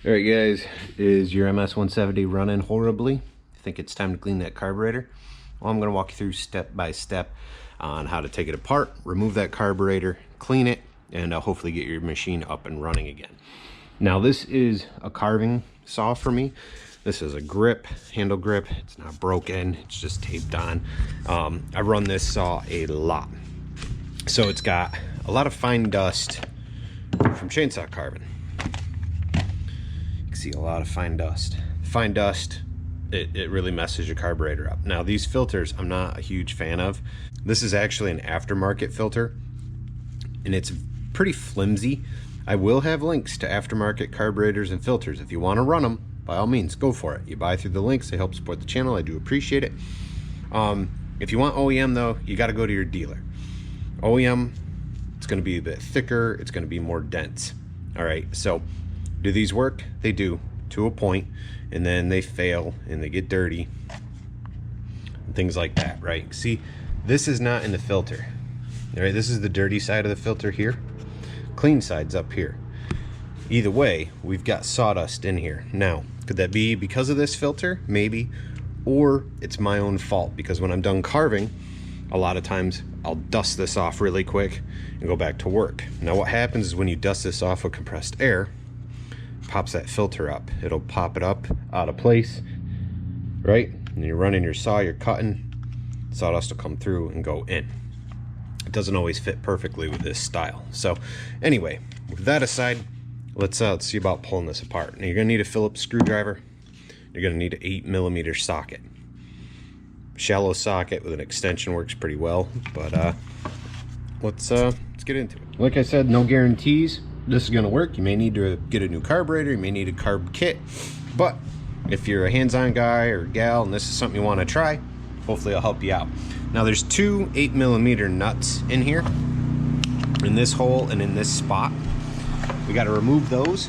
All right, guys, is your MS170 running horribly? I think it's time to clean that carburetor. Well, I'm going to walk you through step by step on how to take it apart, remove that carburetor, clean it, and hopefully get your machine up and running again. Now, this is a carving saw for me. This is a grip, handle grip. It's not broken, it's just taped on. I run this saw a lot. So it's got a lot of fine dust from chainsaw carving. See a lot of fine dust. Fine dust, it really messes your carburetor up. Now, these filters I'm not a huge fan of. This is actually an aftermarket filter and it's pretty flimsy. I will have links to aftermarket carburetors and filters. If you want to run them, by all means, go for it. You buy through the links, they help support the channel. I do appreciate it. If you want OEM though, you got to go to your dealer. OEM, it's going to be a bit thicker, it's going to be more dense. All right, so do these work? They do, to a point, and then they fail and they get dirty and things like that, right? See, this is not in the filter. All right, this is the dirty side of the filter here. Clean side's up here. Either way, we've got sawdust in here. Now, could that be because of this filter? Maybe. Or it's my own fault, because when I'm done carving, a lot of times I'll dust this off really quick and go back to work. Now, what happens is when you dust this off with compressed air, pops that filter up. It'll pop it up out of place, right? And you're running your saw, you're cutting, sawdust will come through and go in. It doesn't always fit perfectly with this style. So anyway, with that aside, let's see about pulling this apart. Now, you're gonna need a Phillips screwdriver. You're gonna need an 8mm socket. Shallow socket with an extension works pretty well, but let's get into it. Like I said, no guarantees this is gonna work. You may need to get a new carburetor, you may need a carb kit, but if you're a hands-on guy or gal and this is something you want to try, hopefully I'll help you out. Now, there's two 8mm nuts in here, in this hole and in this spot. We got to remove those.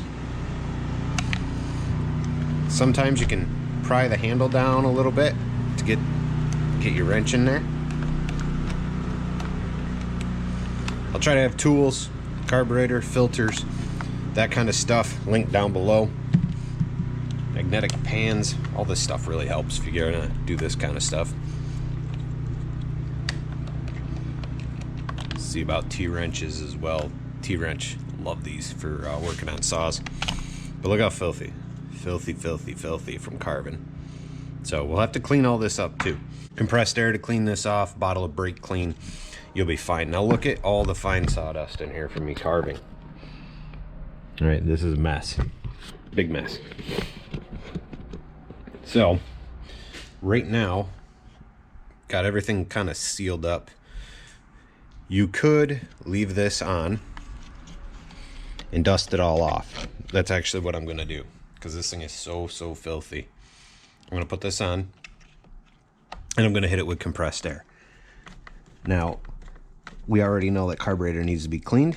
Sometimes you can pry the handle down a little bit to get your wrench in there. I'll try to have tools, carburetor, filters, that kind of stuff linked down below. Magnetic pans, all this stuff really helps if you're gonna do this kind of stuff. See about T-wrenches as well. T-wrench, love these for working on saws. But look how filthy. Filthy, filthy, filthy from carving. So we'll have to clean all this up too. Compressed air to clean this off, bottle of brake clean. You'll be fine. Now look at all the fine sawdust in here from me carving. All right, this is a mess. Big mess. So right now, got everything kind of sealed up. You could leave this on and dust it all off. That's actually what I'm gonna do, because this thing is so filthy. I'm gonna put this on and I'm gonna hit it with compressed air. Now, we already know that carburetor needs to be cleaned.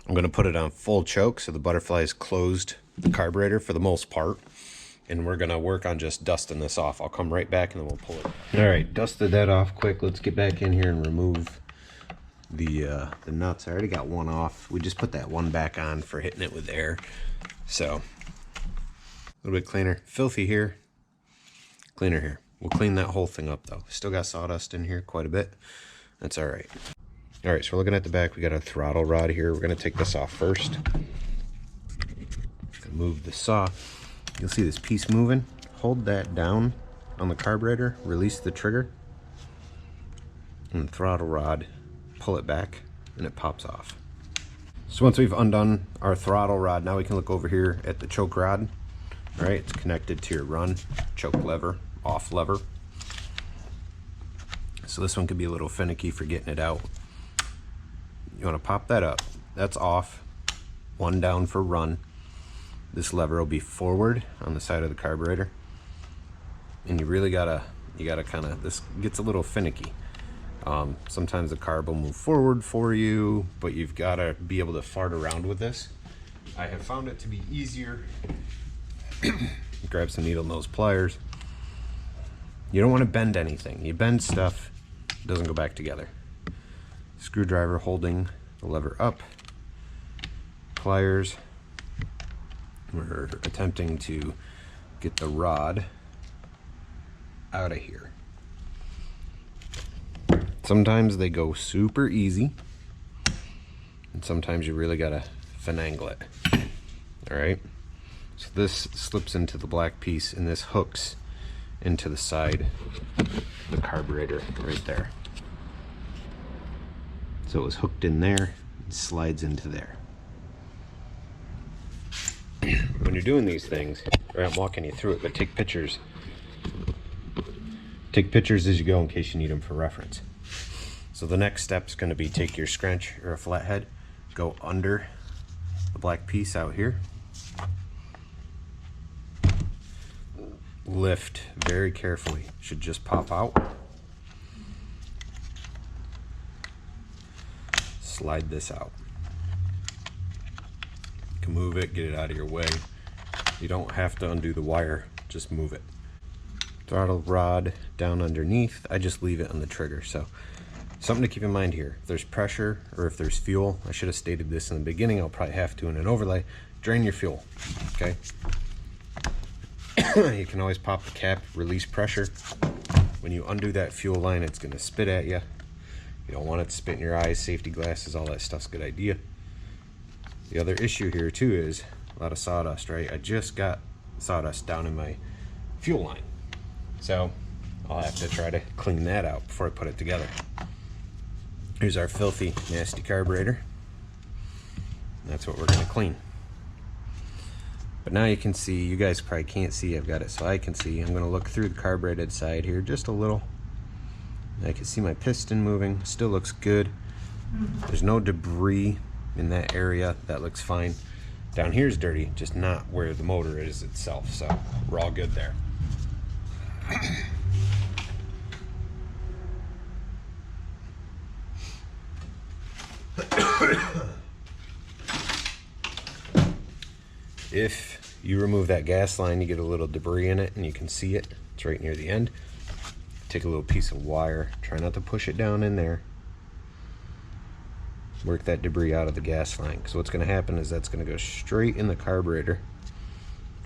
I'm gonna put it on full choke so the butterfly is closed the carburetor for the most part. And we're gonna work on just dusting this off. I'll come right back and then we'll pull it. All right, dusted that off quick. Let's get back in here and remove the nuts. I already got one off. We just put that one back on for hitting it with air. So, a little bit cleaner. Filthy here, cleaner here. We'll clean that whole thing up though. Still got sawdust in here quite a bit. That's all right. All right, so we're looking at the back. We got a throttle rod here. We're gonna take this off first. Move the saw. You'll see this piece moving. Hold that down on the carburetor, release the trigger, and the throttle rod, pull it back, and it pops off. So once we've undone our throttle rod, now we can look over here at the choke rod. All right, it's connected to your run, choke lever, off lever. So this one could be a little finicky for getting it out. You want to pop that up. That's off. One down for run. This lever will be forward on the side of the carburetor. And you really gotta kind of, this gets a little finicky. Sometimes the carb will move forward for you, but you've gotta be able to fart around with this. I have found it to be easier. Grab some needle nose pliers. You don't want to bend anything. You bend stuff, it doesn't go back together. Screwdriver holding the lever up, pliers, We're attempting to get the rod out of here. Sometimes they go super easy, and sometimes you really gotta finagle it. All right, so this slips into the black piece, and this hooks into the side of the carburetor right there. So it was hooked in there, it slides into there. When you're doing these things, or I'm walking you through it, but take pictures. Take pictures as you go in case you need them for reference. So the next step is going to be take your scrunch or a flathead, go under the black piece out here, lift very carefully, should just pop out, slide this out. You can move it, get it out of your way. You don't have to undo the wire, just move it. Throttle rod down underneath, I just leave it on the trigger. So something to keep in mind here, if there's pressure or if there's fuel, I should have stated this in the beginning, I'll probably have to in an overlay, drain your fuel, okay? You can always pop the cap, release pressure. When you undo that fuel line, it's gonna spit at you. You don't want it to spit in your eyes, safety glasses, all that stuff's a good idea. The other issue here too is a lot of sawdust, right? I just got sawdust down in my fuel line. So I'll have to try to clean that out before I put it together. Here's our filthy, nasty carburetor. That's what we're gonna clean. But now you can see, you guys probably can't see, I've got it so I can see. I'm gonna look through the carbureted side here just a little. I can see my piston moving, still looks good. There's no debris in that area, that looks fine. Down here is dirty, just not where the motor is itself, so we're all good there. If you remove that gas line, you get a little debris in it, and you can see it. It's right near the end. Take a little piece of wire, try not to push it down in there. Work that debris out of the gas line, because what's going to happen is that's going to go straight in the carburetor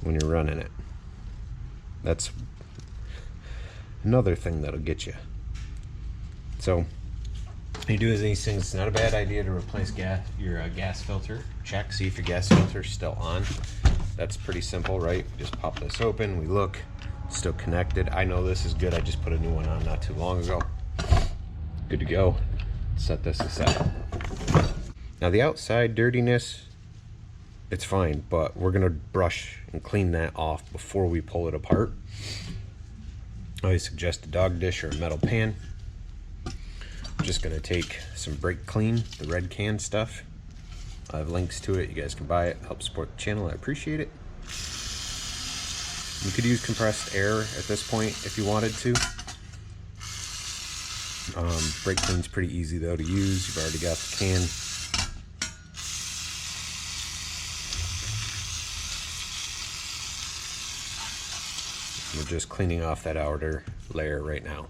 when you're running it. That's another thing that'll get you. So you do these things, it's not a bad idea to replace your gas filter. Check, see if your gas filter's still on. That's pretty simple, right? Just pop this open, we look, it's still connected. I know this is good, I just put a new one on not too long ago. Good to go. Set this aside. Now the outside dirtiness, it's fine, but we're gonna brush and clean that off before we pull it apart. I always suggest a dog dish or a metal pan. I'm just gonna take some brake clean, the red can stuff. I have links to it, you guys can buy it, help support the channel, I appreciate it. You could use compressed air at this point if you wanted to. Brake clean's pretty easy though to use, you've already got the can. We're just cleaning off that outer layer right now.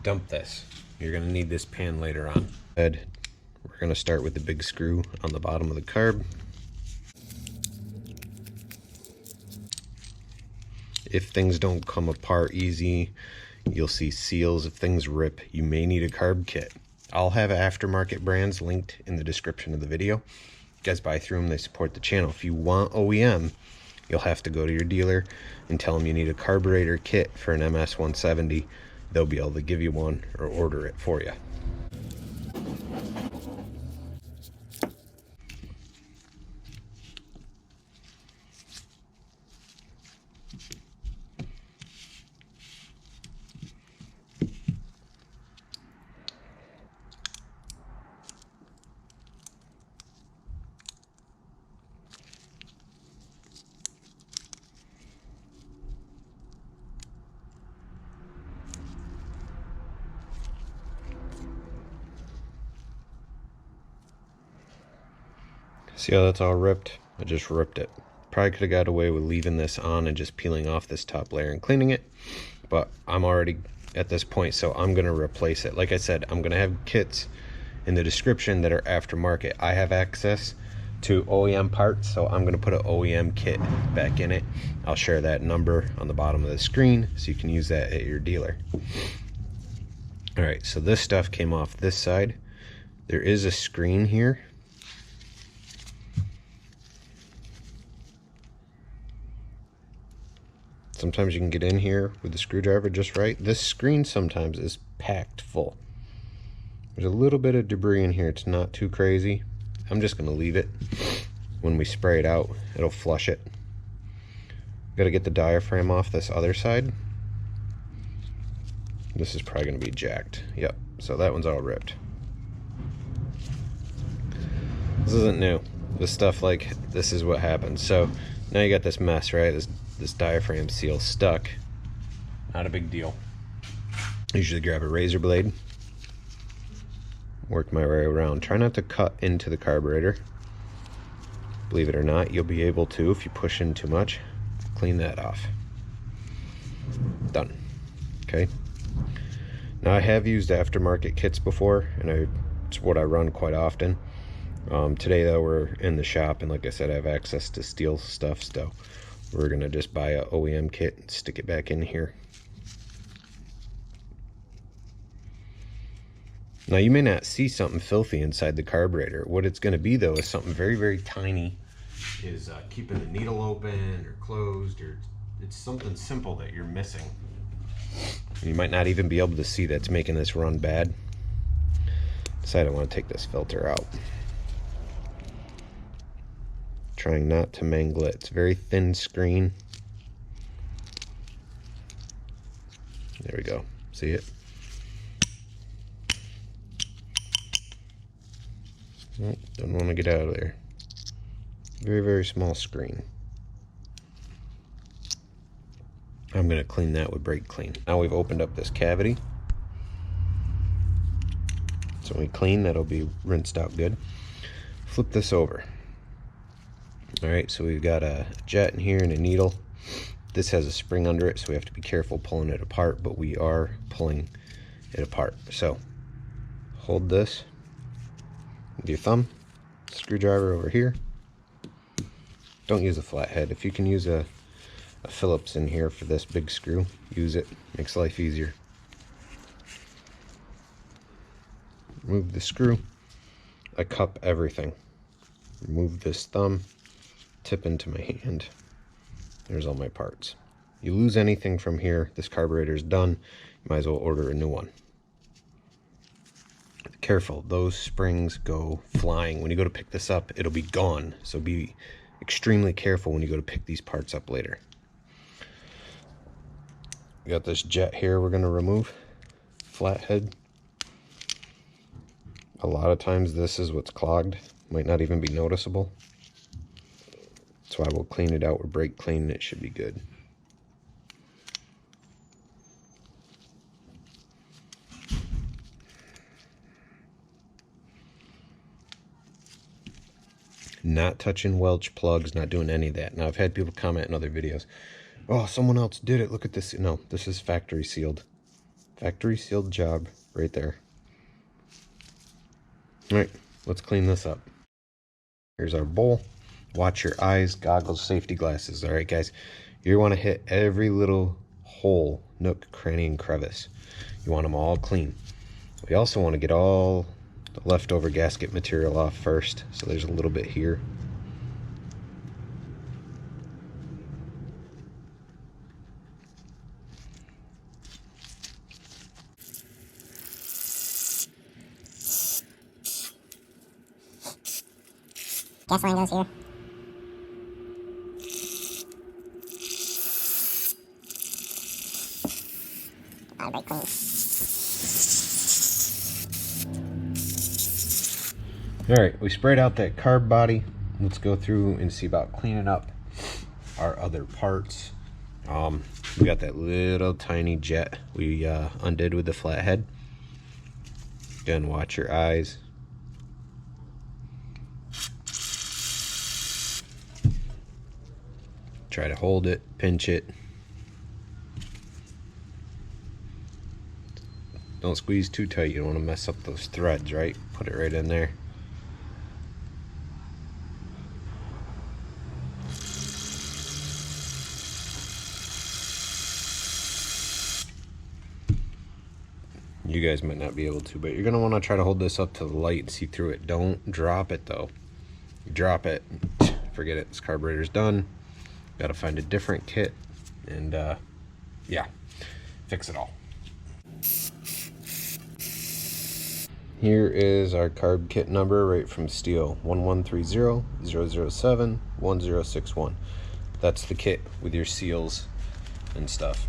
Dump this. You're gonna need this pan later on. We're gonna start with the big screw on the bottom of the carb. If things don't come apart easy, you'll see seals. If things rip, you may need a carb kit. I'll have aftermarket brands linked in the description of the video. You guys buy through them, they support the channel. If you want OEM, you'll have to go to your dealer and tell them you need a carburetor kit for an MS170. They'll be able to give you one or order it for you. See how that's all ripped? I just ripped it. Probably could have got away with leaving this on and just peeling off this top layer and cleaning it, but I'm already at this point, so I'm gonna replace it. Like I said, I'm gonna have kits in the description that are aftermarket. I have access to OEM parts, so I'm going to put an OEM kit back in it. I'll share that number on the bottom of the screen so you can use that at your dealer. Alright, so this stuff came off this side. There is a screen here. Sometimes you can get in here with the screwdriver just right. This screen sometimes is packed full. There's a little bit of debris in here. It's not too crazy. I'm just going to leave it. When we spray it out, it'll flush it. Got to get the diaphragm off this other side. This is probably going to be jacked. Yep, so that one's all ripped. This isn't new. This stuff, like, this is what happens. So now you got this mess, right? This diaphragm seal stuck. Not a big deal. Usually grab a razor blade, work my way around. Try not to cut into the carburetor. Believe it or not, you'll be able to if you push in too much. Clean that off. Done. Okay. Now I have used aftermarket kits before, and it's what I run quite often. Today though, we're in the shop, and like I said, I have access to Stihl stuff, so we're gonna just buy a OEM kit and stick it back in here. Now you may not see something filthy inside the carburetor. What it's gonna be though is something very, very tiny, is keeping the needle open or closed, or it's something simple that you're missing. You might not even be able to see that's making this run bad. Decided I want to take this filter out. Trying not to mangle it. It's a very thin screen. There we go. See it? Oh, don't want to get out of there. Very, very small screen. I'm going to clean that with brake clean. Now we've opened up this cavity. So when we clean, that'll be rinsed out good. Flip this over. Alright, so we've got a jet in here and a needle. This has a spring under it, so we have to be careful pulling it apart, but we are pulling it apart. So hold this with your thumb, screwdriver over here. Don't use a flathead. If you can use a Phillips in here for this big screw, use it. Makes life easier. Remove the screw. I cup everything. Remove this thumb, tip into my hand. There's all my parts. You lose anything from here, this carburetor is done. You might as well order a new one. Careful, those springs go flying. When you go to pick this up, it'll be gone. So be extremely careful when you go to pick these parts up later. We got this jet here we're going to remove. Flathead. A lot of times this is what's clogged. Might not even be noticeable. That's why we'll clean it out with brake clean and it should be good. Not touching Welch plugs, not doing any of that. Now I've had people comment in other videos, oh, someone else did it, look at this. No, this is factory sealed. Factory sealed job right there. Alright, let's clean this up. Here's our bowl. Watch your eyes, goggles, safety glasses. Alright guys, you want to hit every little hole, nook, cranny, and crevice. You want them all clean. We also want to get all the leftover gasket material off first. So there's a little bit here. Gasoline goes here. Brake clean. Alright, we sprayed out that carb body. Let's go through and see about cleaning up our other parts. We got that little tiny jet we undid with the flathead. Again, watch your eyes. Try to hold it, pinch it. Don't squeeze too tight, you don't want to mess up those threads, right? Put it right in there. You guys might not be able to, but you're gonna want to try to hold this up to the light and see through it. Don't drop it though. You drop it, forget it. This carburetor's done. Got to find a different kit, and yeah, fix it all. Here is our carb kit number right from Stihl, 1130-007-1061. That's the kit with your seals and stuff.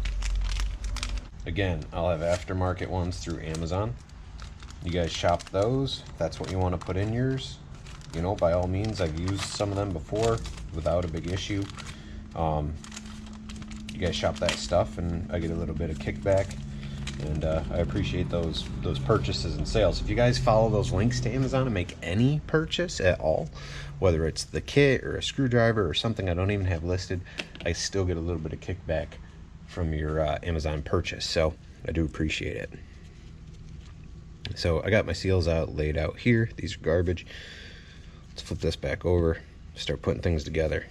Again, I'll have aftermarket ones through Amazon. You guys shop those. If that's what you want to put in yours, you know, by all means. I've used some of them before without a big issue. You guys shop that stuff and I get a little bit of kickback, and I appreciate those purchases and sales. If you guys follow those links to Amazon and make any purchase at all, whether it's the kit or a screwdriver or something I don't even have listed, I still get a little bit of kickback from your Amazon purchase, so I do appreciate it. So I got my seals out, laid out here. These are garbage. Let's flip this back over, start putting things together.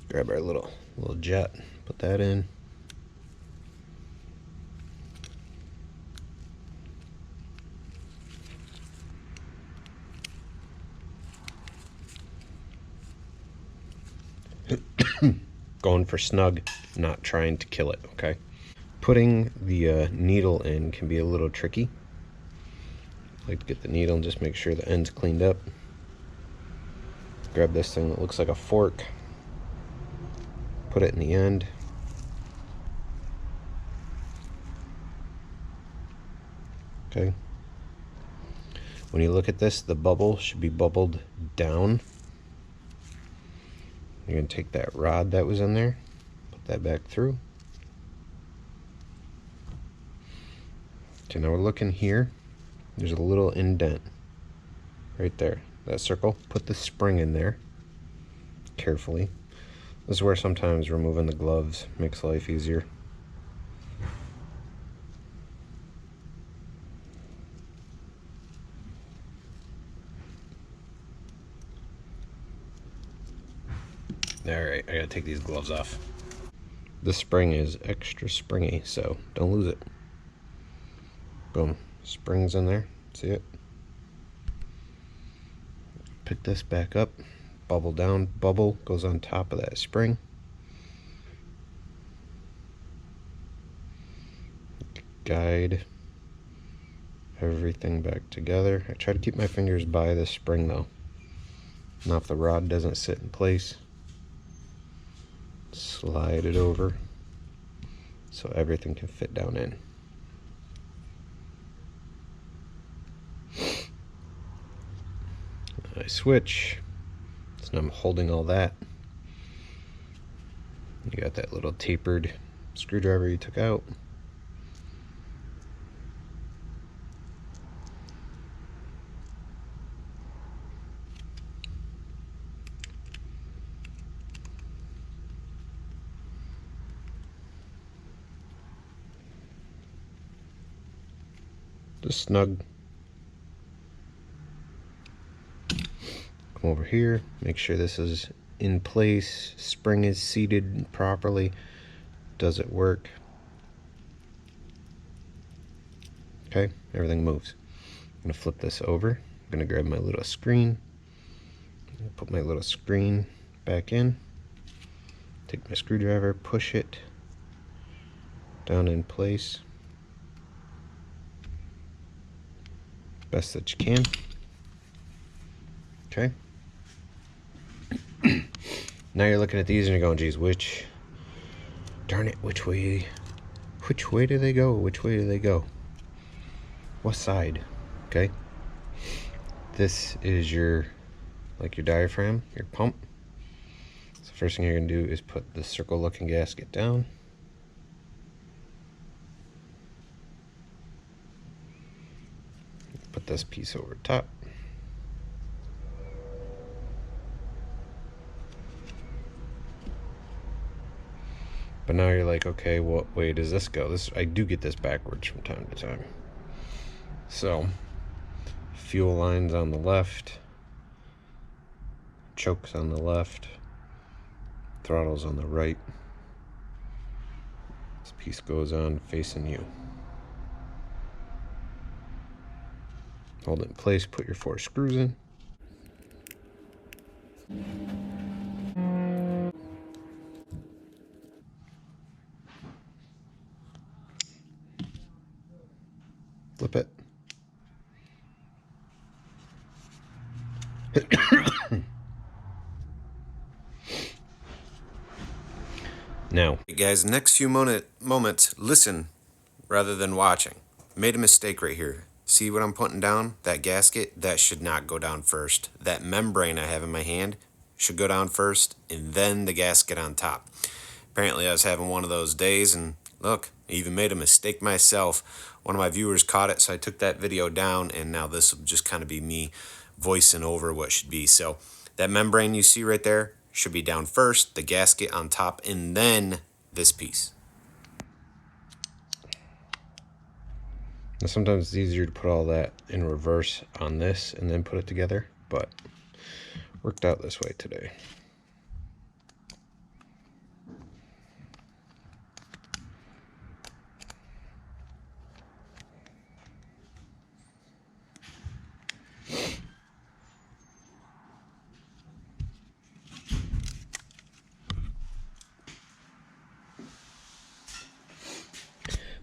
Grab our little jet, put that in. Going for snug, not trying to kill it, okay? Putting the needle in can be a little tricky. I like to get the needle and just make sure the end's cleaned up. Grab this thing that looks like a fork, put it in the end. Okay. When you look at this, the bubble should be bubbled down. You're going to take that rod that was in there, put that back through. Okay, now we're looking here. There's a little indent right there, that circle. Put the spring in there carefully. This is where sometimes removing the gloves makes life easier. Alright, I gotta take these gloves off. This spring is extra springy, so don't lose it. Boom, springs in there, see it? Pick this back up, bubble down, bubble goes on top of that spring. Guide everything back together. I try to keep my fingers by the spring though. Now if the rod doesn't sit in place, slide it over so everything can fit down in. I switch, so now I'm holding all that. You got that little tapered screwdriver you took out. Just snug. Come over here, make sure this is in place, spring is seated properly. Does it work? Okay, everything moves. I'm gonna flip this over. I'm gonna grab my little screen, put my little screen back in, take my screwdriver, push it down in place best that you can. Okay. Now you're looking at these and you're going, geez, darn it, which way do they go? Which way do they go? What side? Okay. This is your diaphragm, your pump. So first thing you're gonna do is put the circle looking gasket down. Put this piece over top. But now you're like, okay, what way does this go? I do get this backwards from time to time. So, fuel lines on the left, chokes on the left, throttles on the right. This piece goes on facing you. Hold it in place, put your 4 screws in. Flip it. Now, hey guys, next few moments, listen rather than watching. Made a mistake right here. See what I'm putting down? That gasket, that should not go down first. That membrane I have in my hand should go down first, and then the gasket on top. Apparently I was having one of those days, and look, I even made a mistake myself. One of my viewers caught it, so I took that video down, and now this will just kind of be me voicing over what should be. So that membrane you see right there should be down first, the gasket on top, and then this piece. Now sometimes it's easier to put all that in reverse on this and then put it together, but worked out this way today.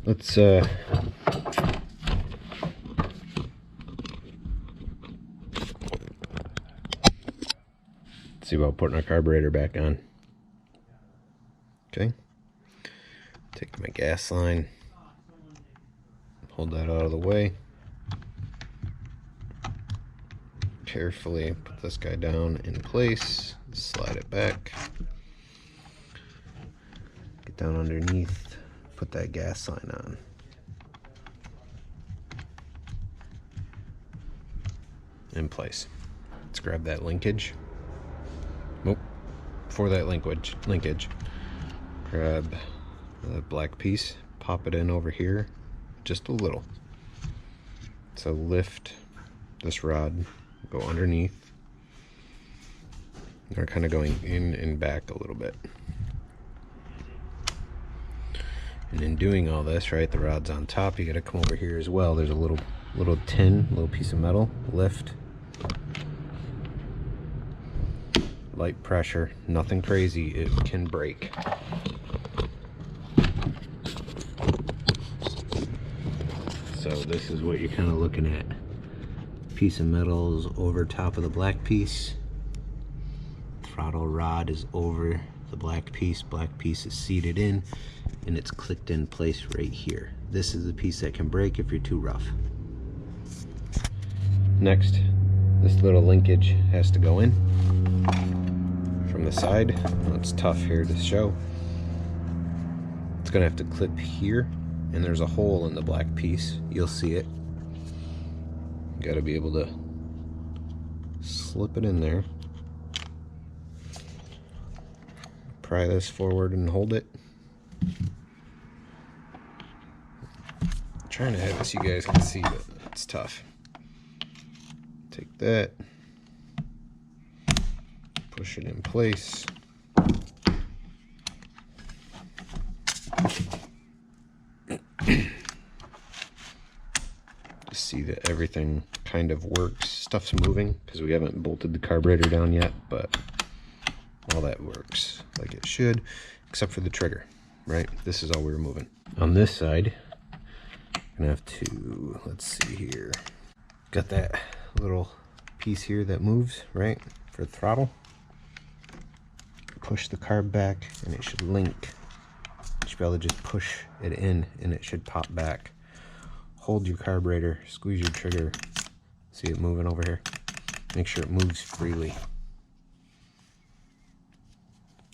Let's see about putting our carburetor back on. Okay. Take my gas line. Hold that out of the way. Carefully put this guy down in place. Slide it back. Get down underneath. Put that gas line on. In place. Let's grab that linkage. Nope. For that linkage, grab the black piece, pop it in over here, just a little. So lift this rod, go underneath. They're kind of going in and back a little bit. And in doing all this, right, the rod's on top, you gotta come over here as well. There's a little tin, little piece of metal, lift. Light pressure, nothing crazy, it can break. So this is what you're kind of looking at. Piece of metal is over top of the black piece. Throttle rod is over the black piece is seated in, and it's clicked in place right here. This is the piece that can break if you're too rough. Next, this little linkage has to go in from the side. Well, it's tough here to show. It's gonna have to clip here, and there's a hole in the black piece. You'll see it. You gotta be able to slip it in there. Pry this forward and hold it. I'm trying to have it so you guys can see, but it's tough. Take that, push it in place. Just see that everything kind of works. Stuff's moving because we haven't bolted the carburetor down yet, but all that works like it should, except for the trigger, right? This is all we're moving. On this side, I'm gonna have to, let's see here. Got that little piece here that moves, right? For the throttle. Push the carb back and it should link. You should be able to just push it in and it should pop back. Hold your carburetor, squeeze your trigger. See it moving over here? Make sure it moves freely.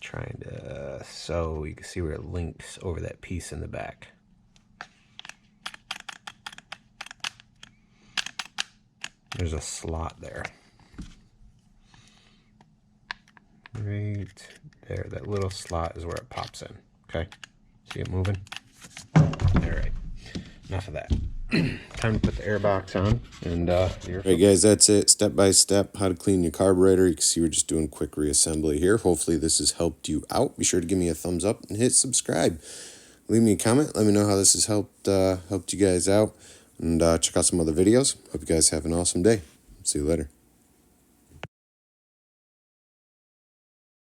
Trying to, so you can see where it links over that piece in the back. There's a slot there. Right there, that little slot is where it pops in. Okay, see it moving? All right, enough of that. Time to put the air box on. And Alright guys, that's it. Step by step, how to clean your carburetor. You can see we're just doing quick reassembly here. Hopefully this has helped you out. Be sure to give me a thumbs up and hit subscribe. Leave me a comment. Let me know how this has helped you guys out. and check out some other videos. Hope you guys have an awesome day. See you later.